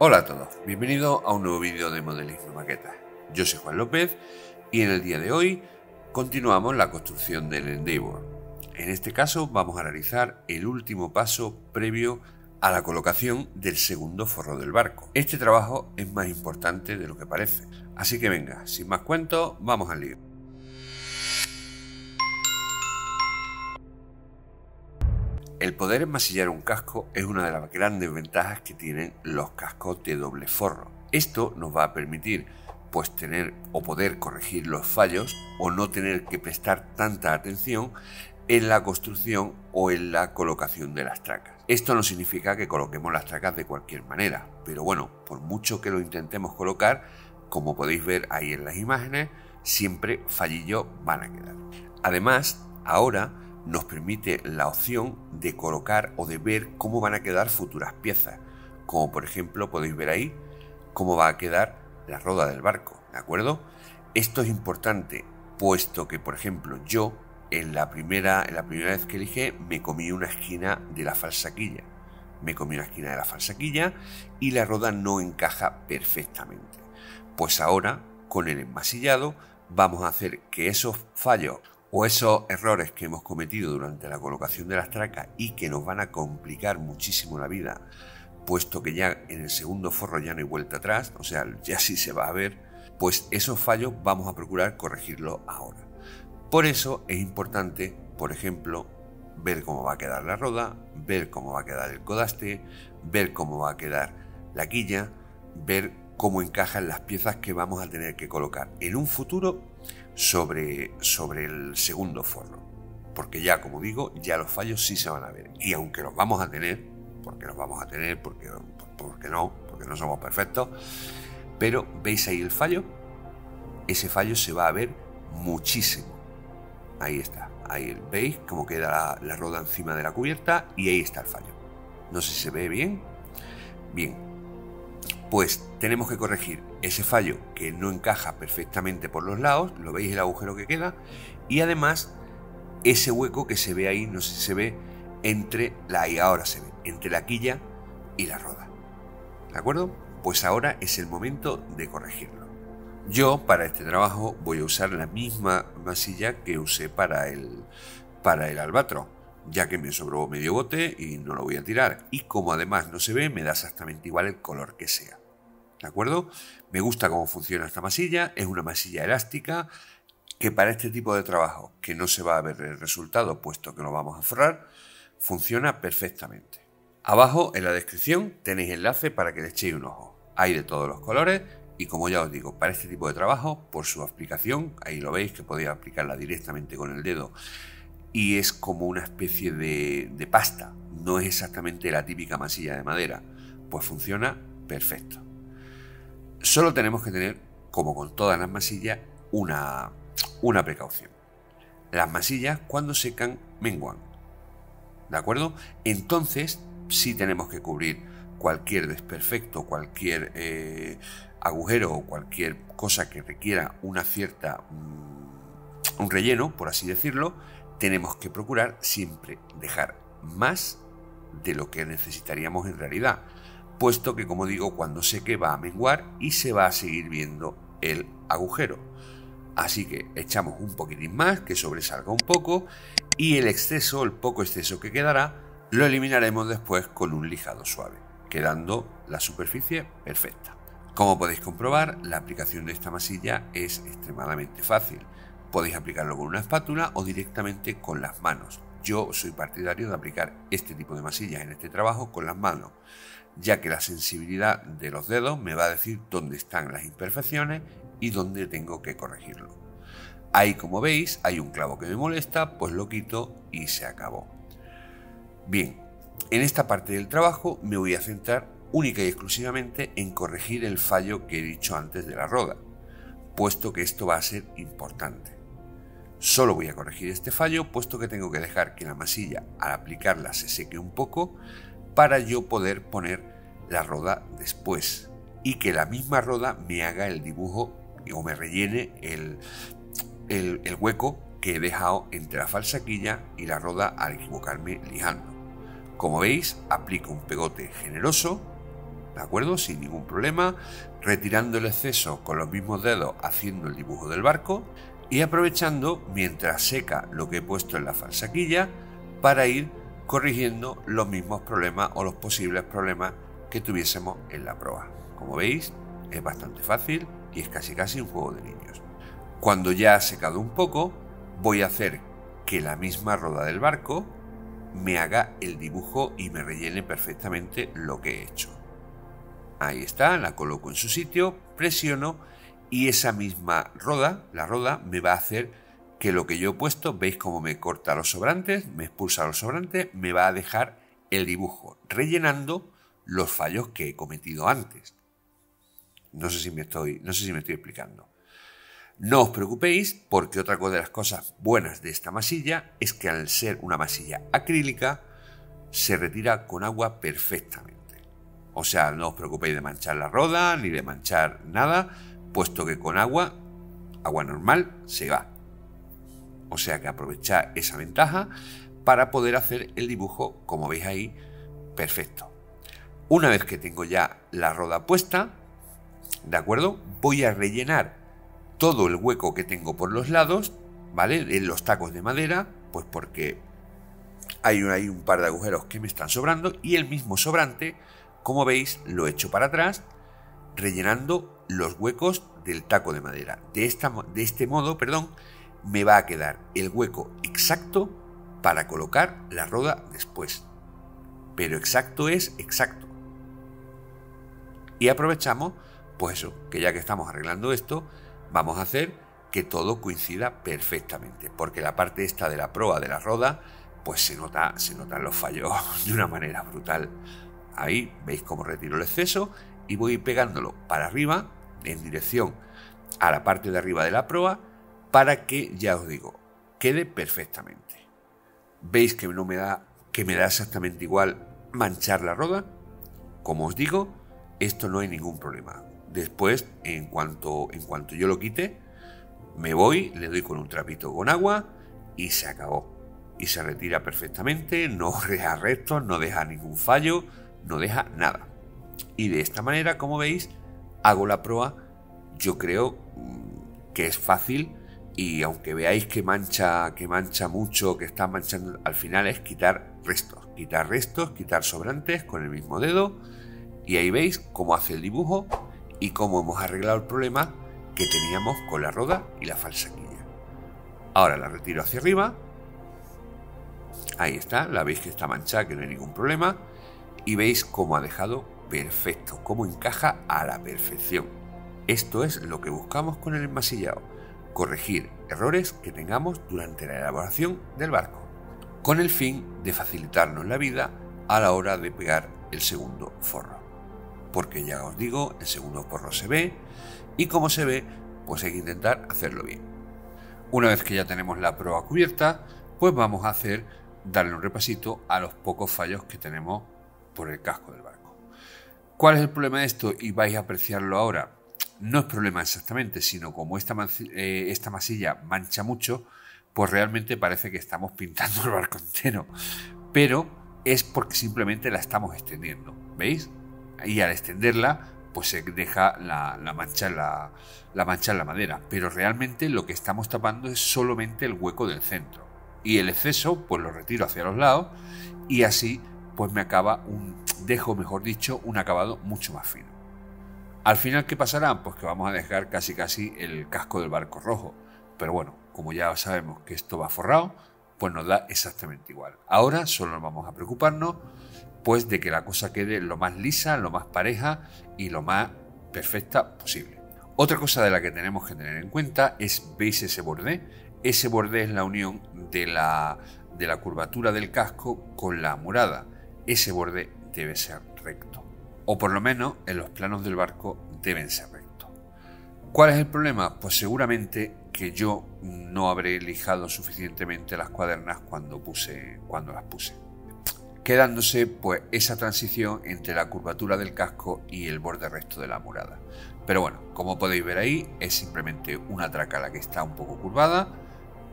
Hola a todos, bienvenidos a un nuevo vídeo de modelismo maqueta. Yo soy Juan López y en el día de hoy continuamos la construcción del Endeavour. En este caso vamos a realizar el último paso previo a la colocación del segundo forro del barco. Este trabajo es más importante de lo que parece, así que venga, sin más cuentos, vamos al lío. El poder enmasillar un casco es una de las grandes ventajas que tienen los cascos de doble forro. Esto nos va a permitir pues tener o poder corregir los fallos o no tener que prestar tanta atención en la construcción o en la colocación de las tracas. Esto no significa que coloquemos las tracas de cualquier manera, pero bueno, por mucho que lo intentemos colocar, como podéis ver ahí en las imágenes, siempre fallillos van a quedar. Además, ahora nos permite la opción de colocar o de ver cómo van a quedar futuras piezas, como por ejemplo podéis ver ahí cómo va a quedar la roda del barco, ¿de acuerdo? Esto es importante, puesto que por ejemplo yo en la primera vez que elige me comí una esquina de la falsa quilla, y la roda no encaja perfectamente. Pues ahora con el enmasillado vamos a hacer que esos fallos o esos errores que hemos cometido durante la colocación de las tracas y que nos van a complicar muchísimo la vida, puesto que ya en el segundo forro ya no hay vuelta atrás, o sea, ya sí se va a ver, pues esos fallos vamos a procurar corregirlos ahora. Por eso es importante, por ejemplo, ver cómo va a quedar la roda, ver cómo va a quedar el codaste, ver cómo va a quedar la quilla, ver cómo encajan las piezas que vamos a tener que colocar en un futuro sobre el segundo forro, porque ya, como digo, ya los fallos sí se van a ver, y aunque los vamos a tener, porque no somos perfectos, pero veis ahí el fallo, ese fallo se va a ver muchísimo. Ahí está, ahí veis cómo queda la roda encima de la cubierta y ahí está el fallo. No sé si se ve bien. Bien. Pues tenemos que corregir ese fallo que no encaja perfectamente por los lados, lo veis el agujero que queda, y además ese hueco que se ve ahí, no sé si se ve, entre la quilla y la roda. ¿De acuerdo? Pues ahora es el momento de corregirlo. Yo para este trabajo voy a usar la misma masilla que usé para el Albatros, ya que me sobró medio bote y no lo voy a tirar, y como además no se ve, me da exactamente igual el color que sea. ¿De acuerdo? Me gusta cómo funciona esta masilla, es una masilla elástica que para este tipo de trabajo, que no se va a ver el resultado puesto que lo vamos a forrar, funciona perfectamente. Abajo en la descripción tenéis enlace para que le echéis un ojo. Hay de todos los colores y, como ya os digo, para este tipo de trabajo, por su aplicación, ahí lo veis que podéis aplicarla directamente con el dedo y es como una especie de pasta, no es exactamente la típica masilla de madera, pues funciona perfecto. Solo tenemos que tener, como con todas las masillas, una precaución. Las masillas cuando secan menguan, ¿de acuerdo? Entonces sí tenemos que cubrir cualquier desperfecto, cualquier agujero o cualquier cosa que requiera un relleno, por así decirlo. Tenemos que procurar siempre dejar más de lo que necesitaríamos en realidad, puesto que, como digo, cuando seque va a menguar y se va a seguir viendo el agujero. Así que echamos un poquitín más, que sobresalga un poco, y el poco exceso que quedará, lo eliminaremos después con un lijado suave, quedando la superficie perfecta. Como podéis comprobar, la aplicación de esta masilla es extremadamente fácil. Podéis aplicarlo con una espátula o directamente con las manos. Yo soy partidario de aplicar este tipo de masillas en este trabajo con las manos, ya que la sensibilidad de los dedos me va a decir dónde están las imperfecciones y dónde tengo que corregirlo. Ahí, como veis, hay un clavo que me molesta, pues lo quito y se acabó. Bien, en esta parte del trabajo me voy a centrar única y exclusivamente en corregir el fallo que he dicho antes de la roda, puesto que esto va a ser importante. Solo voy a corregir este fallo, puesto que tengo que dejar que la masilla al aplicarla se seque un poco para yo poder poner la roda después y que la misma roda me haga el dibujo o me rellene el hueco que he dejado entre la falsa quilla y la roda al equivocarme lijando. Como veis, aplico un pegote generoso ¿de acuerdo? Sin ningún problema, retirando el exceso con los mismos dedos, haciendo el dibujo del barco y aprovechando mientras seca lo que he puesto en la falsaquilla para ir corrigiendo los mismos problemas o los posibles problemas que tuviésemos en la proa. Como veis, es bastante fácil y es casi un juego de niños. Cuando ya ha secado un poco, voy a hacer que la misma roda del barco me haga el dibujo y me rellene perfectamente lo que he hecho. Ahí está, la coloco en su sitio, presiono y esa misma roda, la roda, me va a hacer que lo que yo he puesto, veis cómo me corta los sobrantes, me expulsa los sobrantes, me va a dejar el dibujo rellenando los fallos que he cometido antes. No sé si me estoy explicando. No os preocupéis, porque otra de las cosas buenas de esta masilla es que al ser una masilla acrílica se retira con agua perfectamente. O sea, no os preocupéis de manchar la roda ni de manchar nada, puesto que con agua normal, se va. O sea que aprovechad esa ventaja para poder hacer el dibujo, como veis ahí, perfecto. Una vez que tengo ya la roda puesta, ¿de acuerdo? Voy a rellenar todo el hueco que tengo por los lados, ¿vale? En los tacos de madera, pues porque hay un par de agujeros que me están sobrando y el mismo sobrante, como veis, lo he hecho para atrás, rellenando los huecos del taco de madera. De este modo, me va a quedar el hueco exacto para colocar la roda después. Pero exacto es exacto. Y aprovechamos, pues eso, que ya que estamos arreglando esto, vamos a hacer que todo coincida perfectamente, porque la parte esta de la proa de la roda, pues se notan los fallos de una manera brutal. Ahí veis cómo retiro el exceso y voy pegándolo para arriba, en dirección a la parte de arriba de la proa, para que, ya os digo, quede perfectamente. ¿Veis que me da exactamente igual manchar la roda? Como os digo, esto no hay ningún problema. Después, en cuanto yo lo quite, me voy, le doy con un trapito con agua y se acabó. Y se retira perfectamente, no deja restos, no deja ningún fallo, no deja nada. Y de esta manera, como veis, hago la proa. Yo creo que es fácil y aunque veáis que mancha mucho, que está manchando, al final es quitar restos, quitar sobrantes con el mismo dedo. Y ahí veis cómo hace el dibujo y cómo hemos arreglado el problema que teníamos con la roda y la falsaquilla. Ahora la retiro hacia arriba. Ahí está, la veis que está manchada, que no hay ningún problema. Y veis cómo ha dejado perfecto, cómo encaja a la perfección. Esto es lo que buscamos con el enmasillado: corregir errores que tengamos durante la elaboración del barco, con el fin de facilitarnos la vida a la hora de pegar el segundo forro. Porque ya os digo, el segundo forro se ve, y como se ve, pues hay que intentar hacerlo bien. Una vez que ya tenemos la proa cubierta, pues vamos a darle un repasito a los pocos fallos que tenemos por el casco del barco. ¿Cuál es el problema de esto? Y vais a apreciarlo ahora. No es problema exactamente, sino como esta masilla mancha mucho, pues realmente parece que estamos pintando el barco entero. Pero es porque simplemente la estamos extendiendo, ¿veis? Y al extenderla, pues se deja la mancha en la madera. Pero realmente lo que estamos tapando es solamente el hueco del centro. Y el exceso, pues lo retiro hacia los lados y así pues dejo un acabado mucho más fino. Al final, ¿qué pasará? Pues que vamos a dejar casi el casco del barco rojo. Pero bueno, como ya sabemos que esto va forrado, pues nos da exactamente igual. Ahora solo nos vamos a preocuparnos pues de que la cosa quede lo más lisa, lo más pareja y lo más perfecta posible. Otra cosa de la que tenemos que tener en cuenta es, ¿veis ese borde? Ese borde es la unión de la curvatura del casco con la amurada. Ese borde debe ser recto, o por lo menos en los planos del barco deben ser rectos. ¿Cuál es el problema? Pues seguramente que yo no habré lijado suficientemente las cuadernas cuando las puse, quedándose pues esa transición entre la curvatura del casco y el borde recto de la amurada. Pero bueno, como podéis ver ahí, es simplemente una traca la que está un poco curvada,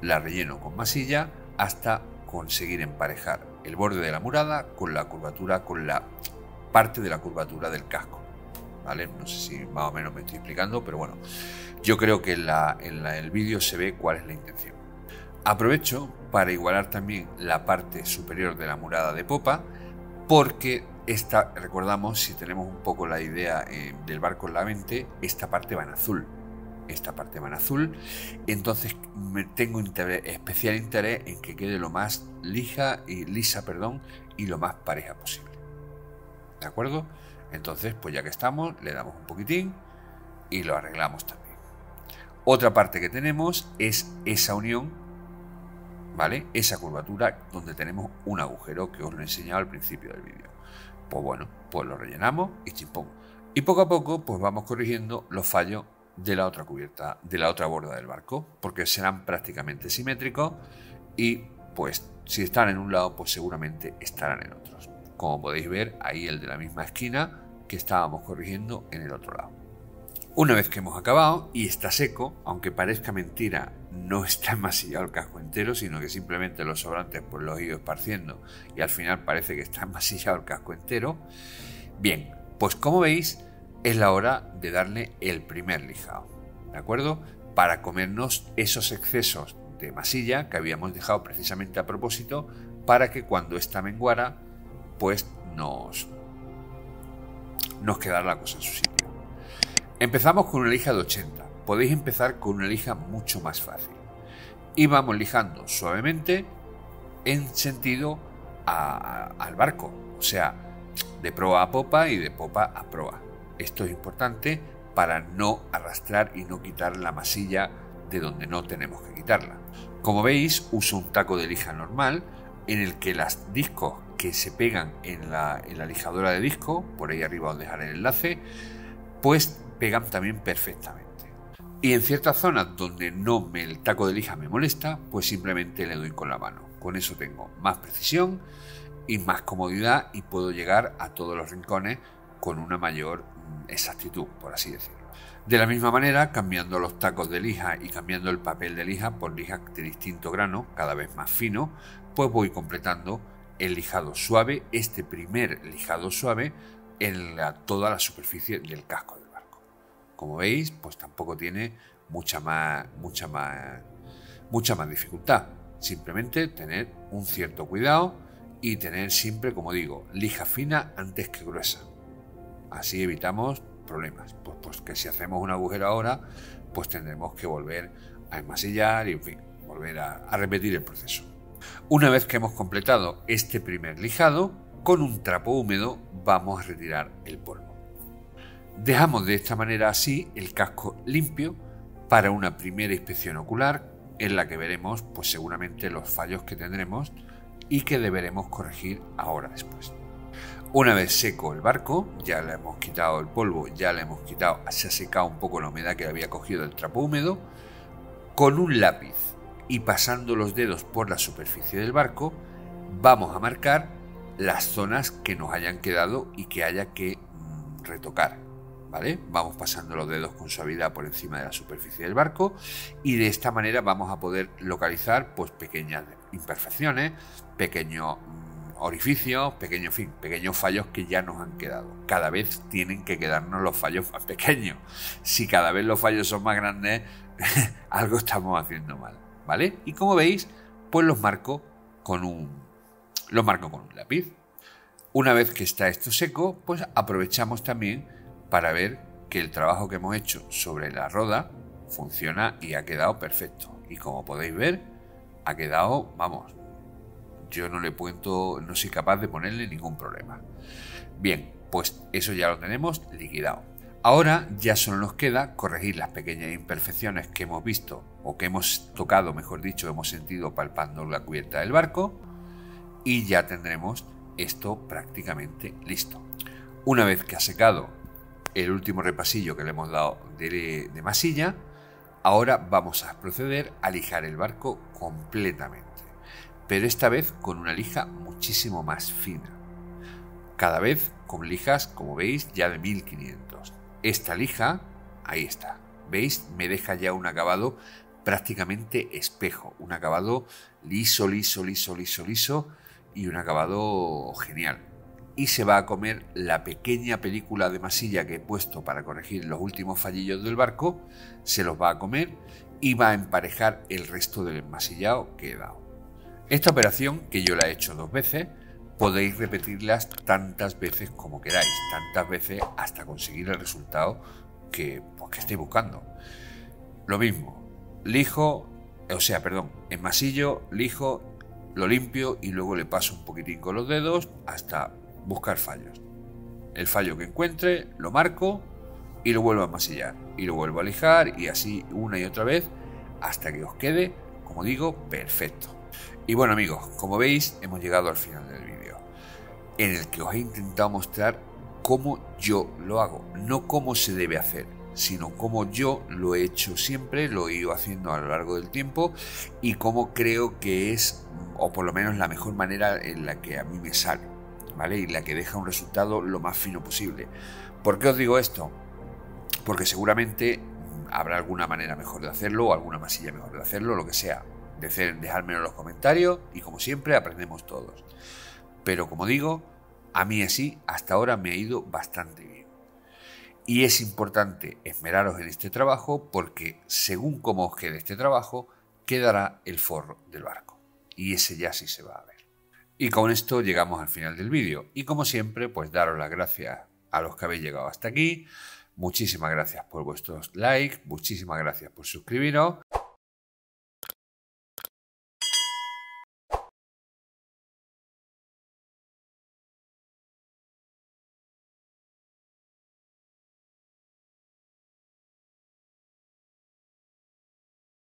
la relleno con masilla hasta conseguir emparejar el borde de la amurada con la curvatura, con la parte de la curvatura del casco, ¿vale? No sé si más o menos me estoy explicando, pero bueno, yo creo que en el vídeo se ve cuál es la intención. Aprovecho para igualar también la parte superior de la murada de popa, porque esta, recordamos, si tenemos un poco la idea del barco en la mente, esta parte va en azul. Esta parte va en azul, entonces tengo especial interés en que quede lo más lisa y lo más pareja posible. ¿De acuerdo? Entonces, pues ya que estamos, le damos un poquitín y lo arreglamos también. Otra parte que tenemos es esa unión, ¿vale? Esa curvatura donde tenemos un agujero que os lo he enseñado al principio del vídeo. Pues bueno, pues lo rellenamos y chimpón. Y poco a poco, pues vamos corrigiendo los fallos de la otra cubierta, de la otra borda del barco, porque serán prácticamente simétricos y pues si están en un lado, pues seguramente estarán en otros. Como podéis ver, ahí el de la misma esquina que estábamos corrigiendo en el otro lado. Una vez que hemos acabado y está seco, aunque parezca mentira, no está enmasillado el casco entero, sino que simplemente los sobrantes pues los he ido esparciendo y al final parece que está enmasillado el casco entero. Bien, pues como veis, es la hora de darle el primer lijado, ¿de acuerdo? Para comernos esos excesos de masilla que habíamos dejado precisamente a propósito para que cuando esta menguara, pues nos quedara la cosa en su sitio. Empezamos con una lija de 80. Podéis empezar con una lija mucho más fácil. Y vamos lijando suavemente en sentido al barco, o sea, de proa a popa y de popa a proa. Esto es importante para no arrastrar y no quitar la masilla de donde no tenemos que quitarla. Como veis, uso un taco de lija normal en el que los discos que se pegan en la lijadora de disco, por ahí arriba os dejaré el enlace, pues pegan también perfectamente. Y en ciertas zonas donde el taco de lija me molesta, pues simplemente le doy con la mano. Con eso tengo más precisión y más comodidad y puedo llegar a todos los rincones con una mayor exactitud, por así decirlo. De la misma manera, cambiando los tacos de lija y cambiando el papel de lija por lija de distinto grano, cada vez más fino, pues voy completando el lijado suave, este primer lijado suave en toda la superficie del casco del barco. Como veis, pues tampoco tiene mucha más dificultad. Simplemente tener un cierto cuidado y tener siempre, como digo, lija fina antes que gruesa. Así evitamos problemas, pues que si hacemos un agujero ahora, pues tendremos que volver a enmasillar y en fin, volver a repetir el proceso. Una vez que hemos completado este primer lijado, con un trapo húmedo vamos a retirar el polvo. Dejamos de esta manera así el casco limpio para una primera inspección ocular en la que veremos pues seguramente los fallos que tendremos y que deberemos corregir ahora después. Una vez seco el barco, ya le hemos quitado el polvo, ya le hemos quitado, se ha secado un poco la humedad que había cogido el trapo húmedo, con un lápiz y pasando los dedos por la superficie del barco, vamos a marcar las zonas que nos hayan quedado y que haya que retocar, ¿vale? Vamos pasando los dedos con suavidad por encima de la superficie del barco y de esta manera vamos a poder localizar pues pequeñas imperfecciones, pequeños orificios, pequeños fallos que ya nos han quedado. Cada vez tienen que quedarnos los fallos más pequeños. Si cada vez los fallos son más grandes, algo estamos haciendo mal, ¿vale? Y como veis, pues los marco con un lápiz. Una vez que está esto seco, pues aprovechamos también para ver que el trabajo que hemos hecho sobre la roda funciona y ha quedado perfecto. Y como podéis ver, ha quedado, vamos, yo no soy capaz de ponerle ningún problema. Bien, pues eso ya lo tenemos liquidado. Ahora ya solo nos queda corregir las pequeñas imperfecciones que hemos visto o que hemos tocado, mejor dicho, hemos sentido palpando la cubierta del barco y ya tendremos esto prácticamente listo. Una vez que ha secado el último repasillo que le hemos dado de masilla, ahora vamos a proceder a lijar el barco completamente, pero esta vez con una lija muchísimo más fina, cada vez con lijas, como veis, ya de 1500. Esta lija, ahí está, veis, me deja ya un acabado prácticamente espejo, un acabado liso y un acabado genial. y se va a comer la pequeña película de masilla que he puesto para corregir los últimos fallillos del barco, se los va a comer y va a emparejar el resto del enmasillado que he dado. Esta operación, que yo la he hecho 2 veces, podéis repetirlas tantas veces como queráis, tantas veces hasta conseguir el resultado que estéis buscando. Lo mismo, enmasillo, lijo, lo limpio y luego le paso un poquitín con los dedos hasta buscar fallos. El fallo que encuentre lo marco y lo vuelvo a enmasillar y lo vuelvo a lijar y así una y otra vez hasta que os quede, como digo, perfecto. Y bueno amigos, como veis hemos llegado al final del vídeo, en el que os he intentado mostrar cómo yo lo hago, no cómo se debe hacer, sino cómo yo lo he hecho siempre, lo he ido haciendo a lo largo del tiempo y cómo creo que es, o por lo menos la mejor manera en la que a mí me sale, ¿vale? Y la que deja un resultado lo más fino posible. ¿Por qué os digo esto? Porque seguramente habrá alguna manera mejor de hacerlo o alguna masilla mejor de hacerlo, lo que sea. Dejármelo en los comentarios y como siempre aprendemos todos. Pero como digo, a mí así hasta ahora me ha ido bastante bien. Y es importante esmeraros en este trabajo porque según cómo os quede este trabajo, quedará el forro del barco. Y ese ya sí se va a ver. Y con esto llegamos al final del vídeo. Y como siempre, pues daros las gracias a los que habéis llegado hasta aquí. Muchísimas gracias por vuestros likes, muchísimas gracias por suscribiros